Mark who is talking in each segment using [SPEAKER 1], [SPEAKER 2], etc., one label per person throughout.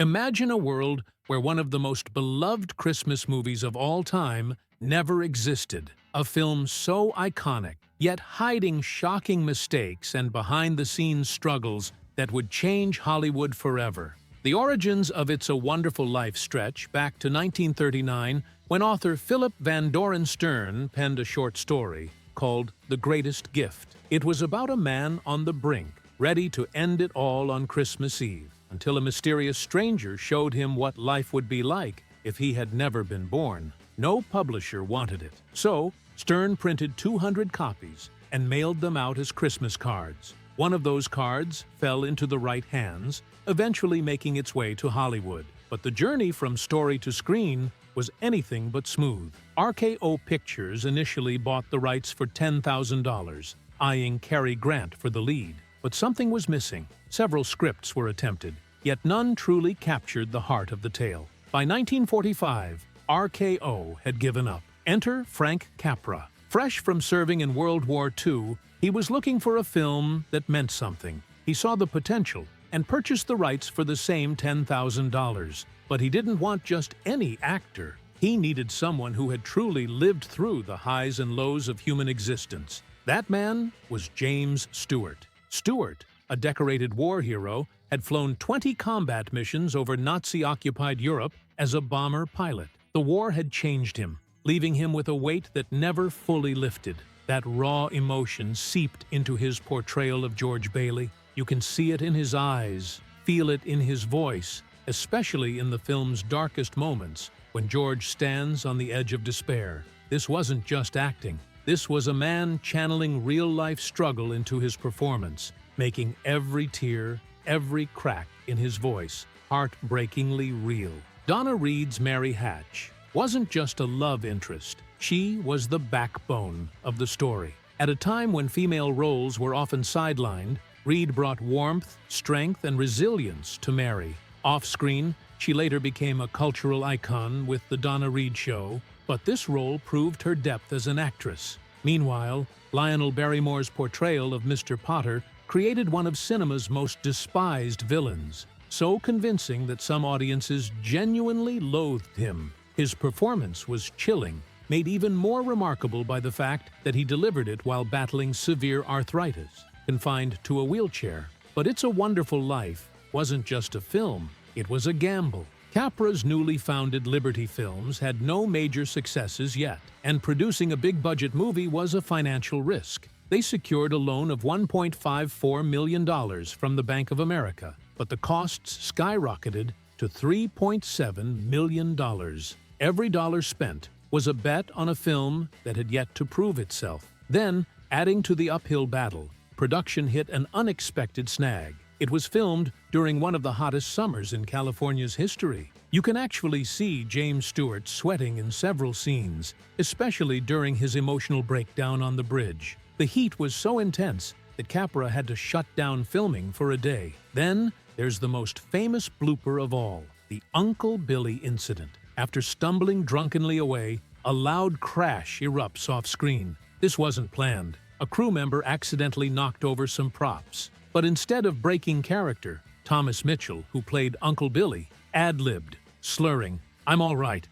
[SPEAKER 1] Imagine a world where one of the most beloved Christmas movies of all time never existed. A film so iconic, yet hiding shocking mistakes and behind-the-scenes struggles that would change Hollywood forever. The origins of It's a Wonderful Life stretch back to 1939 when author Philip Van Doren Stern penned a short story called The Greatest Gift. It was about a man on the brink, ready to end it all on Christmas Eve, until a mysterious stranger showed him what life would be like if he had never been born. No publisher wanted it, so Stern printed 200 copies and mailed them out as Christmas cards. One of those cards fell into the right hands, eventually making its way to Hollywood. But the journey from story to screen was anything but smooth. RKO Pictures initially bought the rights for $10,000, eyeing Cary Grant for the lead. But something was missing. Several scripts were attempted, yet none truly captured the heart of the tale. By 1945, RKO had given up. Enter Frank Capra. Fresh from serving in World War II, he was looking for a film that meant something. He saw the potential and purchased the rights for the same $10,000. But he didn't want just any actor. He needed someone who had truly lived through the highs and lows of human existence. That man was James Stewart. Stewart, a decorated war hero, had flown 20 combat missions over Nazi-occupied Europe as a bomber pilot. The war had changed him, leaving him with a weight that never fully lifted. That raw emotion seeped into his portrayal of George Bailey. You can see it in his eyes, feel it in his voice, especially in the film's darkest moments, when George stands on the edge of despair. This wasn't just acting. This was a man channeling real-life struggle into his performance, making every tear, every crack in his voice heartbreakingly real. Donna Reed's Mary Hatch wasn't just a love interest. She was the backbone of the story. At a time when female roles were often sidelined, Reed brought warmth, strength, and resilience to Mary. Off-screen, she later became a cultural icon with The Donna Reed Show, but this role proved her depth as an actress. Meanwhile, Lionel Barrymore's portrayal of Mr. Potter created one of cinema's most despised villains, so convincing that some audiences genuinely loathed him. His performance was chilling, made even more remarkable by the fact that he delivered it while battling severe arthritis, confined to a wheelchair. But It's a Wonderful Life wasn't just a film, it was a gamble. Capra's newly founded Liberty Films had no major successes yet, and producing a big-budget movie was a financial risk. They secured a loan of $1.54 million from the Bank of America, but the costs skyrocketed to $3.7 million. Every dollar spent was a bet on a film that had yet to prove itself. Then, adding to the uphill battle, production hit an unexpected snag. It was filmed during one of the hottest summers in California's history. You can actually see James Stewart sweating in several scenes, especially during his emotional breakdown on the bridge. The heat was so intense that Capra had to shut down filming for a day. Then, there's the most famous blooper of all, the Uncle Billy incident. After stumbling drunkenly away, a loud crash erupts off-screen. This wasn't planned. A crew member accidentally knocked over some props. But instead of breaking character, Thomas Mitchell, who played Uncle Billy, ad-libbed, slurring, I'm all right.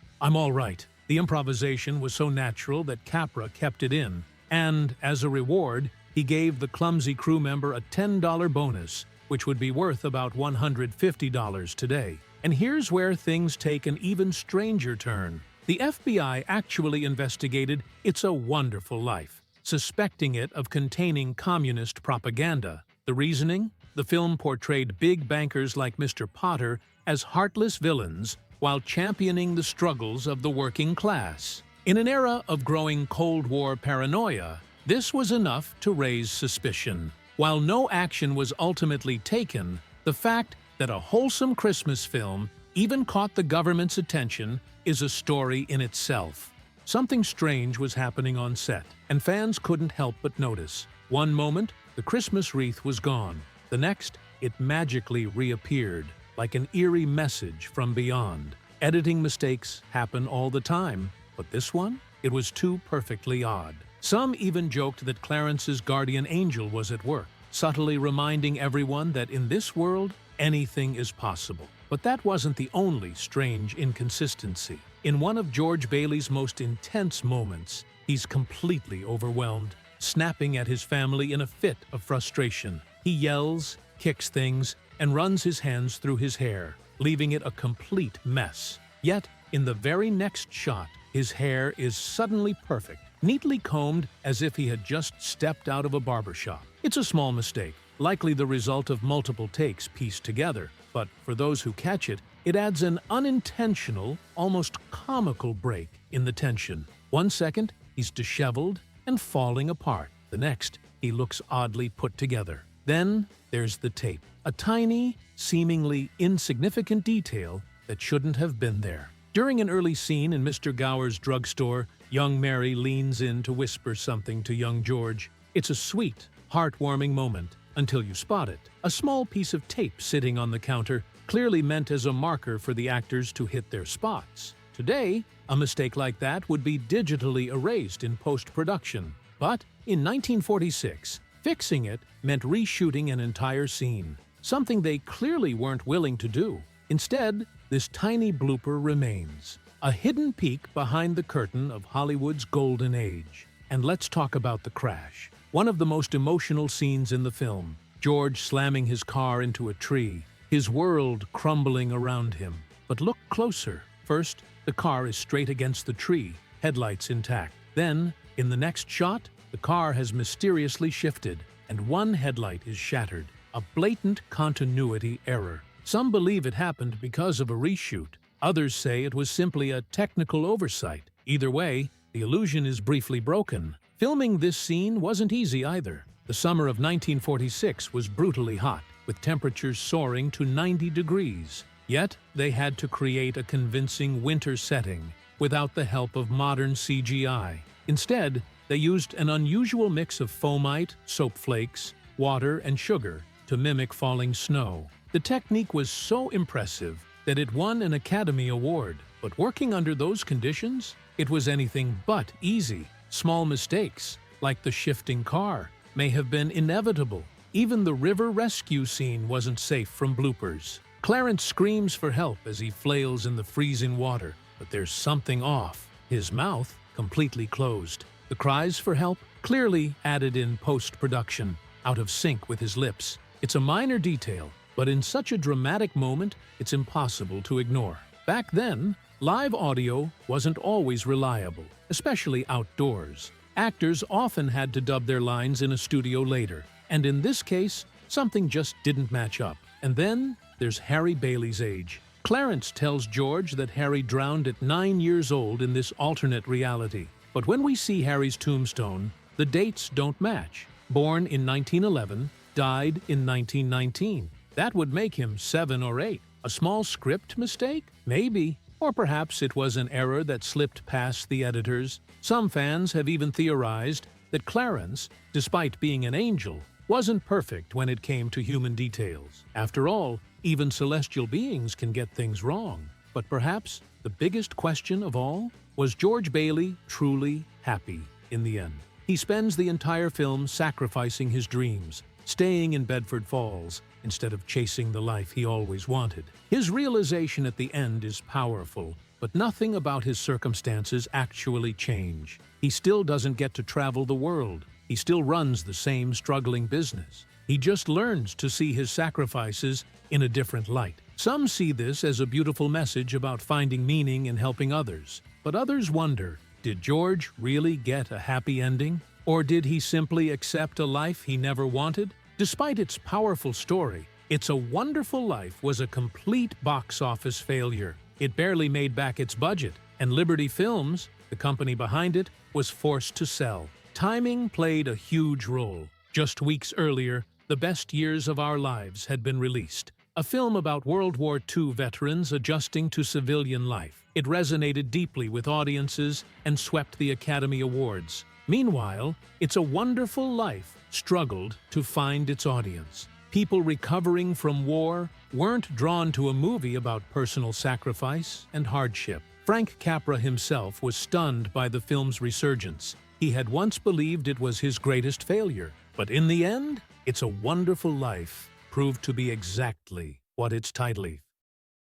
[SPEAKER 1] The improvisation was so natural that Capra kept it in, and, as a reward, he gave the clumsy crew member a $10 bonus, which would be worth about $150 today. And here's where things take an even stranger turn. The FBI actually investigated It's a Wonderful Life, suspecting it of containing communist propaganda. The reasoning? The film portrayed big bankers like Mr. Potter as heartless villains while championing the struggles of the working class. In an era of growing Cold War paranoia, this was enough to raise suspicion. While no action was ultimately taken, the fact that a wholesome Christmas film even caught the government's attention is a story in itself. Something strange was happening on set, and fans couldn't help but notice. One moment, the Christmas wreath was gone. The next, it magically reappeared, like an eerie message from beyond. Editing mistakes happen all the time, but this one? It was too perfectly odd. Some even joked that Clarence's guardian angel was at work, subtly reminding everyone that in this world, anything is possible. But that wasn't the only strange inconsistency. In one of George Bailey's most intense moments, he's completely overwhelmed, snapping at his family in a fit of frustration. He yells, kicks things, and runs his hands through his hair, leaving it a complete mess. Yet, in the very next shot, his hair is suddenly perfect, neatly combed as if he had just stepped out of a barber shop. It's a small mistake, likely the result of multiple takes pieced together, but for those who catch it, it adds an unintentional, almost comical break in the tension. 1 second, he's disheveled and falling apart. The next, he looks oddly put together. Then there's the tape, a tiny, seemingly insignificant detail that shouldn't have been there. During an early scene in Mr. Gower's drugstore, young Mary leans in to whisper something to young George. It's a sweet, heartwarming moment until you spot it. A small piece of tape sitting on the counter, clearly meant as a marker for the actors to hit their spots. Today, a mistake like that would be digitally erased in post-production. But in 1946, fixing it meant reshooting an entire scene, something they clearly weren't willing to do. Instead, this tiny blooper remains, a hidden peek behind the curtain of Hollywood's golden age. And let's talk about the crash. One of the most emotional scenes in the film, George slamming his car into a tree, his world crumbling around him. But look closer. First, the car is straight against the tree, headlights intact. Then, in the next shot, the car has mysteriously shifted, and one headlight is shattered. A blatant continuity error. Some believe it happened because of a reshoot. Others say it was simply a technical oversight. Either way, the illusion is briefly broken. Filming this scene wasn't easy either. The summer of 1946 was brutally hot, with temperatures soaring to 90 degrees. Yet, they had to create a convincing winter setting without the help of modern CGI. Instead, they used an unusual mix of foamite, soap flakes, water, and sugar to mimic falling snow. The technique was so impressive that it won an Academy Award. But working under those conditions, it was anything but easy. Small mistakes, like the shifting car, may have been inevitable. Even the river rescue scene wasn't safe from bloopers. Clarence screams for help as he flails in the freezing water, but there's something off. His mouth completely closed. The cries for help clearly added in post-production, out of sync with his lips. It's a minor detail, but in such a dramatic moment, it's impossible to ignore. Back then, live audio wasn't always reliable, especially outdoors. Actors often had to dub their lines in a studio later, and in this case, something just didn't match up. And then, there's Harry Bailey's age. Clarence tells George that Harry drowned at 9 years old in this alternate reality. But when we see Harry's tombstone, the dates don't match. Born in 1911, died in 1919. That would make him 7 or 8. A small script mistake? Maybe. Or perhaps it was an error that slipped past the editors. Some fans have even theorized that Clarence, despite being an angel, wasn't perfect when it came to human details. After all, even celestial beings can get things wrong. But perhaps the biggest question of all, was George Bailey truly happy in the end? He spends the entire film sacrificing his dreams, staying in Bedford Falls, instead of chasing the life he always wanted. His realization at the end is powerful, but nothing about his circumstances actually change. He still doesn't get to travel the world. He still runs the same struggling business. He just learns to see his sacrifices in a different light. Some see this as a beautiful message about finding meaning in helping others. But others wonder, did George really get a happy ending? Or did he simply accept a life he never wanted? Despite its powerful story, It's a Wonderful Life was a complete box office failure. It barely made back its budget, and Liberty Films, the company behind it, was forced to sell. Timing played a huge role. Just weeks earlier, The Best Years of Our Lives had been released, a film about World War II veterans adjusting to civilian life. It resonated deeply with audiences and swept the Academy Awards. Meanwhile, It's a Wonderful Life struggled to find its audience. People recovering from war weren't drawn to a movie about personal sacrifice and hardship. Frank Capra himself was stunned by the film's resurgence. He had once believed it was his greatest failure, but in the end, It's a Wonderful Life proved to be exactly what its title